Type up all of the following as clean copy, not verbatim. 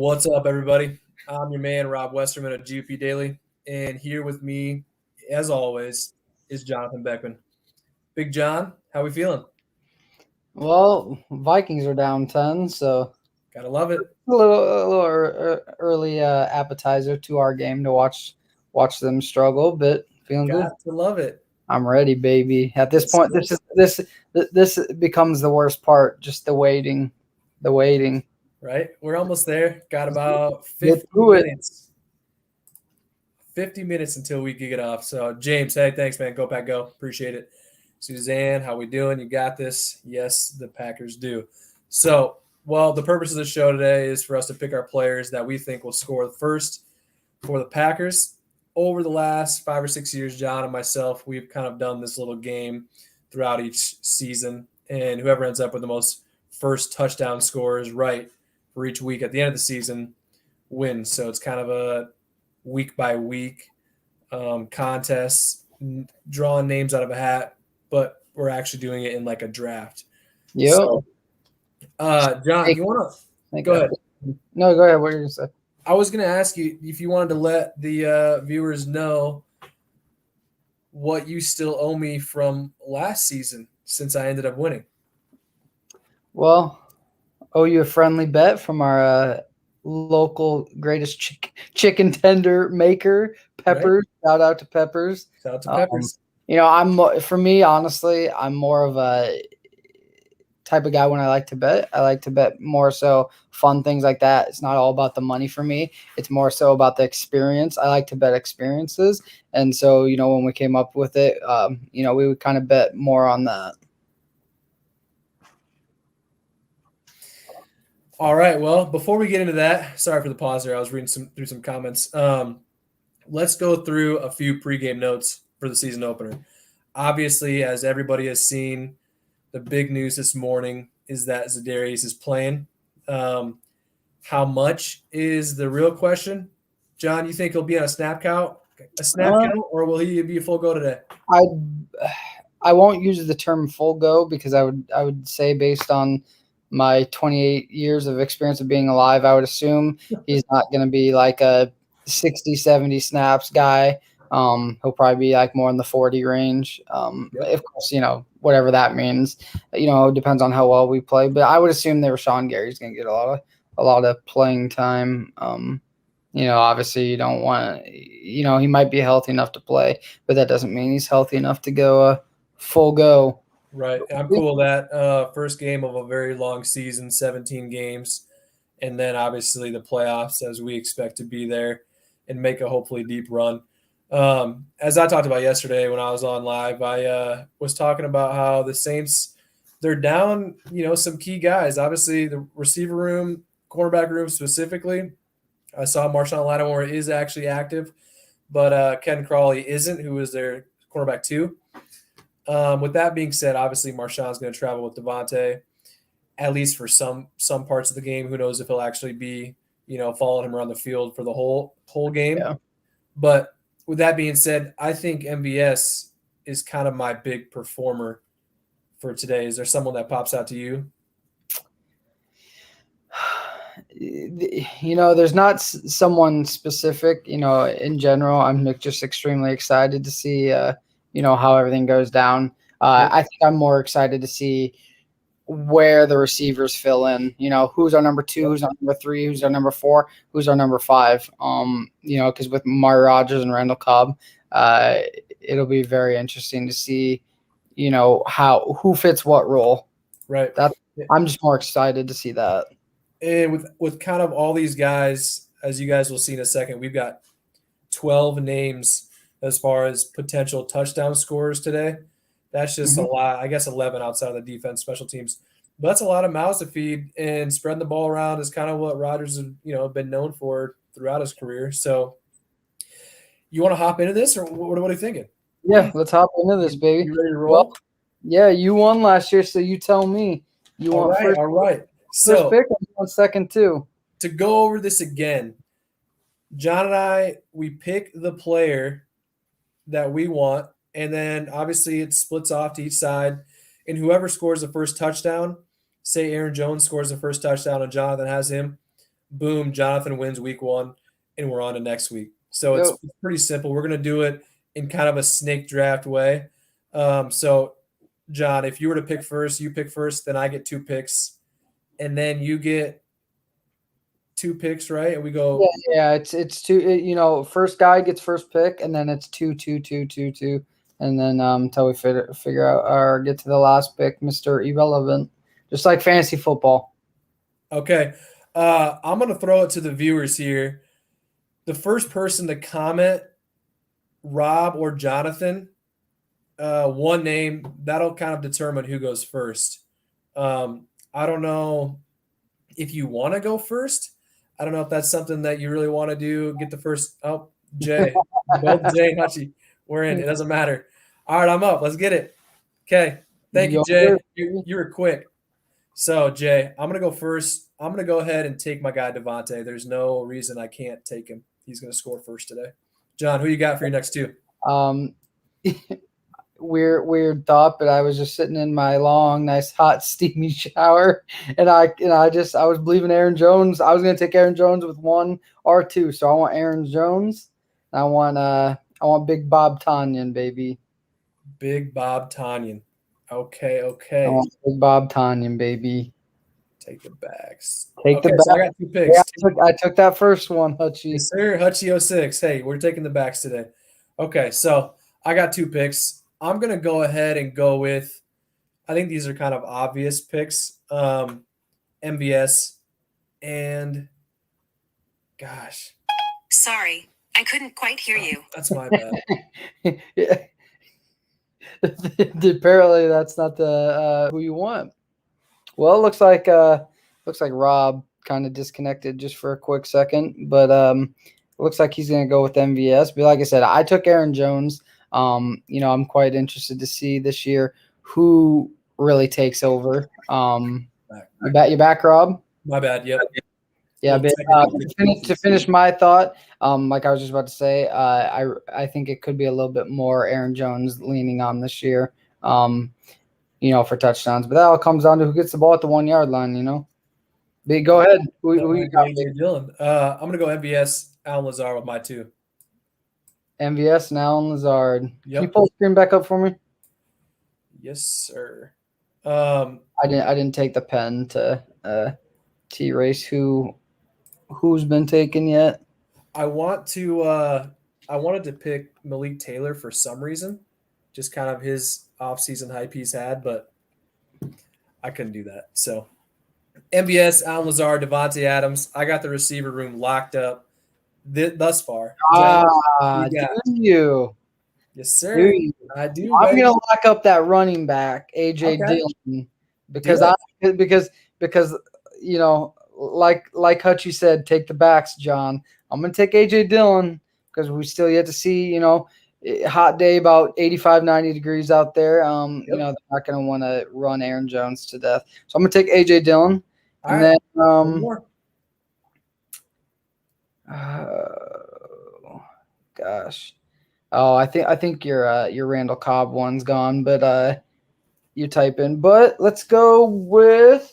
What's up, everybody? I'm your man, Rob Westerman of GP Daily, and here with me, as always, is Jonathan Beckman. Big John, how we feeling? Well, Vikings are down 10, so Gotta love it. a little early appetizer to our game to watch them struggle, but feeling good. Got to love it. I'm ready, baby. At this Yes, point, sir. this becomes the worst part, just the waiting, the waiting. Right? We're almost there. Got about Get 50 through it. minutes. 50 minutes until we kick it off. So, James, hey, thanks, man. Go Pack, go. Appreciate it. Suzanne, how we doing? You got this? Yes, the Packers do. So, well, the purpose of the show today is for us to pick our players that we think will score first for the Packers. Over the last 5 or 6 years, John and myself, we've kind of done this little game throughout each season, and whoever ends up with the most first touchdown scores right for each week at the end of the season wins. So it's kind of a week by week contest, drawing names out of a hat, but we're actually doing it in like a draft. Yep. So, John, you want to go ahead? No, go ahead. What are you gonna say? I was going to ask you if you wanted to let the viewers know what you still owe me from last season since I ended up winning. Well, owe you a friendly bet from our local greatest chicken tender maker, Peppers. Right. Shout out to Peppers. Shout out to Peppers. For me, honestly, I'm more of a type of guy when I like to bet. I like to bet more so fun things like that. It's not all about the money for me. It's more so about the experience. I like to bet experiences. And so, when we came up with it, we would kind of bet more on that. All right. Well, before we get into that, sorry for the pause there. I was reading through some comments. Let's go through a few pregame notes for the season opener. Obviously, as everybody has seen, the big news this morning is that Za'Darius is playing. How much is the real question? John, you think he'll be on a snap count, or will he be a full go today? I won't use the term full go because I would say based on my 28 years of experience of being alive, I would assume he's not going to be like a 60, 70 snaps guy. He'll probably be like more in the 40 range. Of course, whatever that means, it depends on how well we play. But I would assume that Rashawn Gary's going to get a lot of playing time. Obviously you don't want, he might be healthy enough to play, but that doesn't mean he's healthy enough to go full go. Right. I'm cool with that. First game of a very long season, 17 games, and then obviously the playoffs as we expect to be there and make a hopefully deep run. As I talked about yesterday when I was on live, I was talking about how the Saints, they're down, some key guys. Obviously, the receiver room, cornerback room specifically. I saw Marshawn Lattimore is actually active, but Ken Crawley isn't, who is their cornerback 2. With that being said, obviously Marshawn's going to travel with Devontae, at least for some parts of the game. Who knows if he'll actually be, following him around the field for the whole game. Yeah. But with that being said, I think MVS is kind of my big performer for today. Is there someone that pops out to you? There's not someone specific, in general. I'm just extremely excited to see, how everything goes down. I think I'm more excited to see where the receivers fill in, who's our number 2, who's our number 3, who's our number 4, who's our number 5. Because with Amari Rodgers and Randall Cobb, it'll be very interesting to see, who fits what role. Right. I'm just more excited to see that. And with kind of all these guys, as you guys will see in a second, we've got 12 names as far as potential touchdown scorers today. That's just a lot. I guess 11 outside of the defense, special teams. But that's a lot of mouths to feed, and spreading the ball around is kind of what Rodgers has, been known for throughout his career. So you want to hop into this, or what are you thinking? Yeah, let's hop into this, baby. You ready to roll? Well, yeah, you won last year, so you tell me. You all want right, first? All right. So, first pick, and you want second too. To go over this again, John and I, we pick the player that we want, and then obviously it splits off to each side. And whoever scores the first touchdown, say Aaron Jones scores the first touchdown and Jonathan has him, boom, Jonathan wins week 1, and we're on to next week. So it's Yep. pretty simple. We're going to do it in kind of a snake draft way. So, John, if you were to pick first, you pick first, then I get 2 picks, and then you get 2 picks, right? And we go. Yeah. It's two. First guy gets first pick, and then it's 2, 2, 2, 2, 2, and then until we figure out or get to the last pick, Mr. Irrelevant, just like fantasy football. Okay. I'm going to throw it to the viewers here. The first person to comment, Rob or Jonathan, one name, that'll kind of determine who goes first. I don't know if you want to go first. I don't know if that's something that you really want to do. Get the first. Oh, Jay. Both Jay and Hutchie. We're in. It doesn't matter. All right, I'm up. Let's get it. Okay. Thank you, Jay. You were quick. So, Jay, I'm going to go first. I'm going to go ahead and take my guy, Devontae. There's no reason I can't take him. He's going to score first today. John, who you got for your next 2? Weird thought, but I was just sitting in my long, nice, hot, steamy shower, and I was believing Aaron Jones. I was going to take Aaron Jones with 1 or 2, so I want Aaron Jones. I want Big Bob Tonyan, baby. Big Bob Tonyan. Okay. I want Big Bob Tonyan, baby. Take the bags. Take the bags. So I got 2 picks. Yeah, I took that first one, Hutchie. Yes, sir. Hutchie 06. Hey, we're taking the backs today. Okay, so I got 2 picks. I'm going to go ahead and go with, I think these are kind of obvious picks. MVS and, gosh. Sorry, I couldn't quite hear you. That's my bad. Yeah. Apparently, that's not the who you want. Well, it looks like Rob kind of disconnected just for a quick second, but it looks like he's going to go with MVS. But like I said, I took Aaron Jones. I'm quite interested to see this year who really takes over. You back, Rob? My bad. Yep. Yeah, but to finish my thought, like I was just about to say, I think it could be a little bit more Aaron Jones leaning on this year, for touchdowns. But that all comes down to who gets the ball at the 1 yard line, But go ahead. Who you got? Dylan. I'm going to go MVS, Allen Lazard with my 2. MVS and Allen Lazard. Yep. Can you pull the screen back up for me? Yes, sir. I didn't take the pen to T-Race who's been taken yet. I wanted to pick Malik Taylor for some reason, just kind of his offseason hype he's had, but I couldn't do that. So MVS, Allen Lazard, Devontae Adams. I got the receiver room locked up thus far. Do you? Yes, sir. I do. I'm going to lock up that running back, AJ Dillon, because like Hutchie said, take the backs, John. I'm going to take AJ Dillon because we still yet to see, hot day, about 85, 90 degrees out there. They're not going to want to run Aaron Jones to death. So I'm going to take AJ Dillon. And then gosh. Oh, I think your Randall Cobb one's gone, but you type in. But let's go with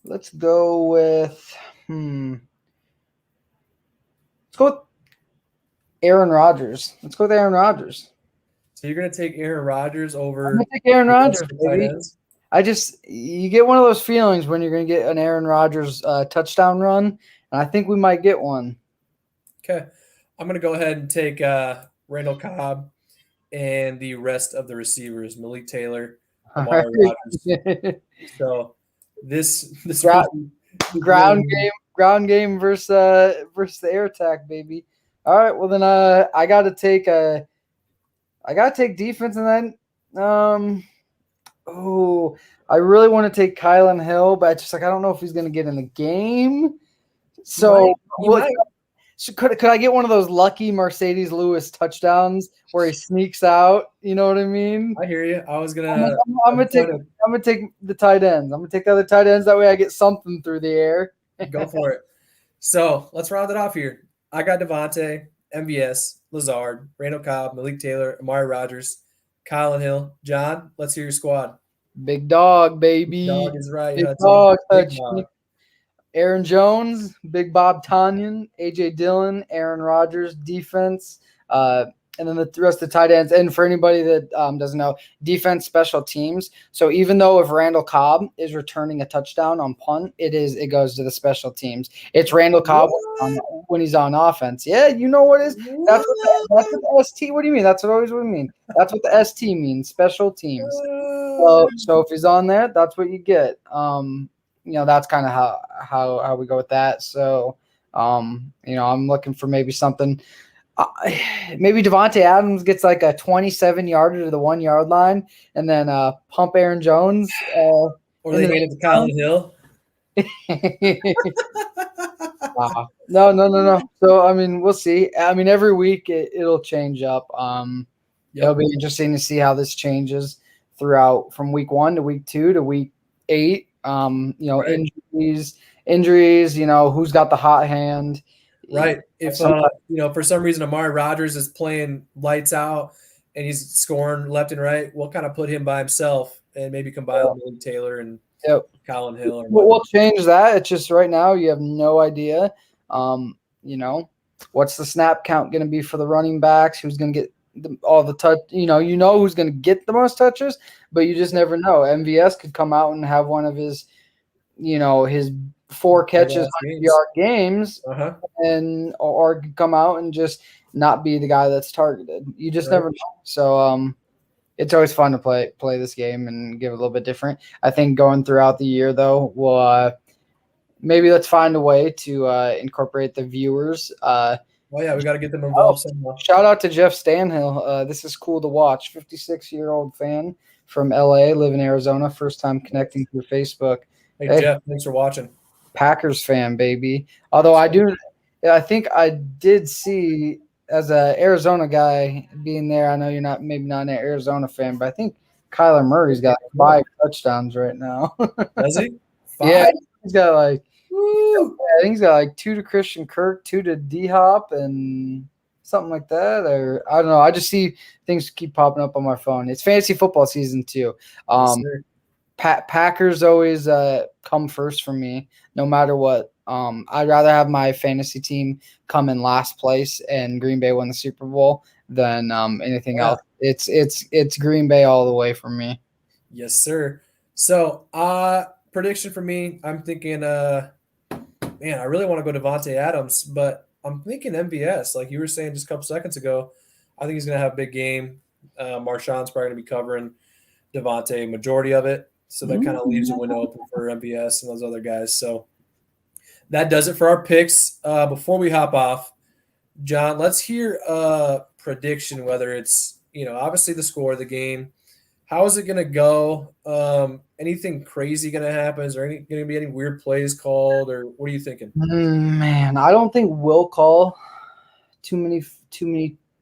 Let's go with Aaron Rodgers. Let's go with Aaron Rodgers. So you're gonna take Aaron Rodgers over? I'm gonna take Aaron Rodgers, baby. You get one of those feelings when you're gonna get an Aaron Rodgers touchdown run, and I think we might get one. Okay, I'm gonna go ahead and take Randall Cobb and the rest of the receivers, Malik Taylor, Amari Rodgers. So this ground game versus the air attack, baby. All right, well then I gotta take defense, and then I really want to take Kylan Hill, but I don't know if he's gonna get in the game. So could I get one of those lucky Mercedes Lewis touchdowns where he sneaks out? You know what I mean? I hear you. I was gonna. I'm gonna take the tight ends. I'm gonna take the other tight ends. That way, I get something through the air. Go for it. So let's round it off here. I got Devontae, MVS, Lazard, Randall Cobb, Malik Taylor, Amari Rodgers, Kylan Hill. John, let's hear your squad. Big dog, baby. Dog is right, Big Hudson. dog Big touch. dog. Aaron Jones, Big Bob Tanyan, AJ Dillon, Aaron Rodgers, defense, and then the rest of the tight ends. And for anybody that doesn't know, defense, special teams. So even though if Randall Cobb is returning a touchdown on punt, it goes to the special teams. It's Randall Cobb when he's on offense. Yeah, you know what it is. That's what the ST. What do you mean? That's what always what I mean. That's what the ST means. Special teams. So if he's on there, that's what you get. That's kind of how we go with that. So, I'm looking for maybe something. Maybe Devontae Adams gets like a 27-yarder to the 1-yard line, and then pump Aaron Jones. Or they hand it to Colin Hill. No. So I mean, we'll see. I mean, every week it'll change up. It'll be interesting to see how this changes throughout from week 1 to week 2 to week 8. Right. Injuries. Who's got the hot hand? Right. If for some reason Amari Rodgers is playing lights out and he's scoring left and right, we'll kind of put him by himself and maybe combine Malik Taylor and Colin Hill. We'll change that. It's just right now you have no idea. What's the snap count going to be for the running backs? Who's going to get all the touch? Who's going to get the most touches, but you just never know. MVS could come out and have one of his 4 catches, 100-yard games, and or come out and just not be the guy that's targeted. You just never know. So it's always fun to play this game and give it a little bit different. I think going throughout the year, though, we'll maybe let's find a way to incorporate the viewers. We got to get them involved somehow. Shout out to Jeff Stanhill. This is cool to watch. 56-year-old fan from LA, live in Arizona. First time connecting through Facebook. Hey, Jeff, thanks for watching. Packers fan, baby. Although I think I did see as a Arizona guy being there. I know you're not an Arizona fan, but I think Kyler Murray's got 5 touchdowns right now. Does he? 5? Yeah, he's got I think he's got 2 to Christian Kirk, 2 to D-Hop, and something like that. Or I don't know. I just see things keep popping up on my phone. It's fantasy football season too. Packers always come first for me, no matter what. I'd rather have my fantasy team come in last place and Green Bay win the Super Bowl than anything else. It's Green Bay all the way for me. Yes, sir. So, prediction for me, I'm thinking, I really want to go Devontae Adams, but I'm thinking MVS. Like you were saying just a couple seconds ago, I think he's going to have a big game. Marshawn's probably going to be covering Devontae majority of it. So that kind of leaves a window open for MVS and those other guys. So that does it for our picks. Before we hop off, John, let's hear a prediction, whether it's, obviously the score of the game. How is it going to go? Anything crazy going to happen? Is there going to be any weird plays called, or what are you thinking? Man, I don't think we'll call too many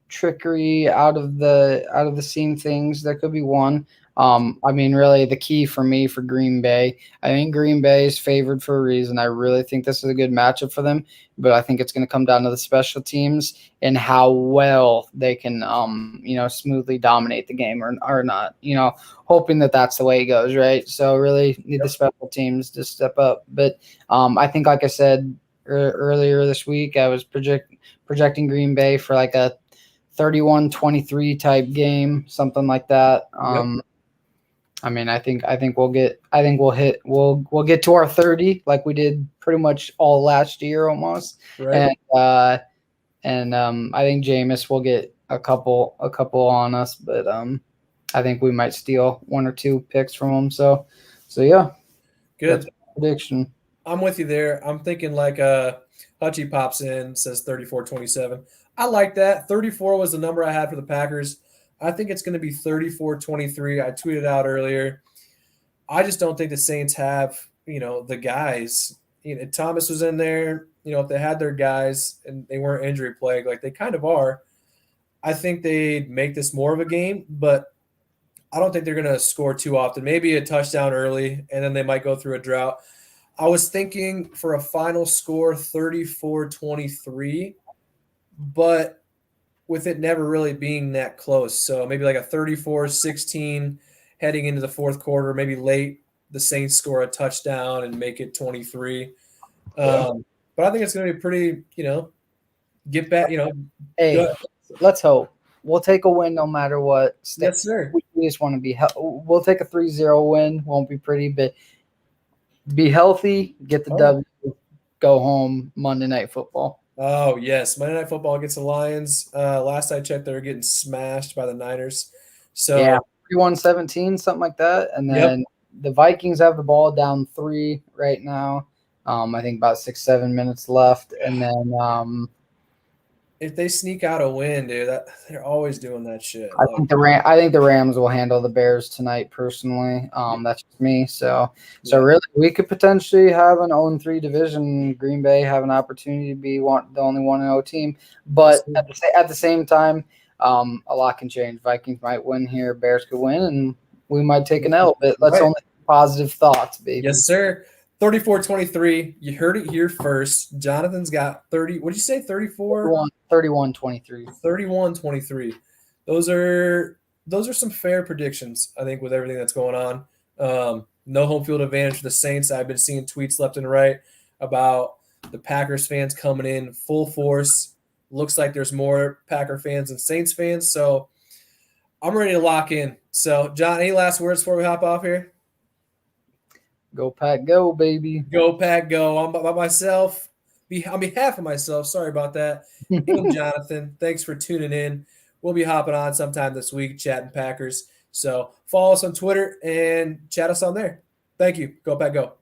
trickery out of the scene things. That could be one. Really the key for me for Green Bay, I think Green Bay is favored for a reason. I really think this is a good matchup for them, but I think it's going to come down to the special teams and how well they can, smoothly dominate the game or not, hoping that that's the way it goes. Right. So really need the special teams to step up. But, I think, like I said earlier this week, I was projecting Green Bay for like a 31-23 type game, something like that. I think we'll get to our 30 like we did pretty much all last year almost. Right. And I think Jameis will get a couple on us, but I think we might steal 1 or 2 picks from them. So yeah. Good. That's my prediction. I'm with you there. I'm thinking like Hutchie pops in, says 34-27. I like that. 34 was the number I had for the Packers. I think it's going to be 34-23. I tweeted out earlier. I just don't think the Saints have, the guys. Thomas was in there. If they had their guys and they weren't injury plagued, like they kind of are, I think they'd make this more of a game, but I don't think they're going to score too often. Maybe a touchdown early, and then they might go through a drought. I was thinking for a final score 34-23, but with it never really being that close. So maybe like a 34-16, heading into the fourth quarter, maybe late, the Saints score a touchdown and make it 23. But I think it's going to be pretty, get back, Hey, let's hope. We'll take a win no matter what. Yes, sir. We just want to be we'll take a 3-0 win. Won't be pretty, but be healthy, get the W, go home Monday Night Football. Oh, yes. Monday Night Football against the Lions. Last I checked, they were getting smashed by the Niners. So yeah, 31-17, something like that. And then the Vikings have the ball down 3 right now. I think about 6-7 minutes left. And then if they sneak out a win, dude, they're always doing that shit. I think the Rams will handle the Bears tonight. Personally, that's just me. So really, we could potentially have an 0-3 division. Green Bay have an opportunity to be the only 1-0 team, but at the same time, a lot can change. Vikings might win here, Bears could win, and we might take an L. But let's only positive thoughts, baby. Yes, sir. 34-23. You heard it here first. Jonathan's got 30. What did you say? 34? 31-23. 31-23. Those are some fair predictions, I think, with everything that's going on. No home field advantage for the Saints. I've been seeing tweets left and right about the Packers fans coming in full force. Looks like there's more Packer fans than Saints fans. So I'm ready to lock in. So, John, any last words before we hop off here? Go Pack, go, baby. Go Pack, go. On behalf of myself, sorry about that. And Jonathan, thanks for tuning in. We'll be hopping on sometime this week, chatting Packers. So follow us on Twitter and chat us on there. Thank you. Go Pack, go.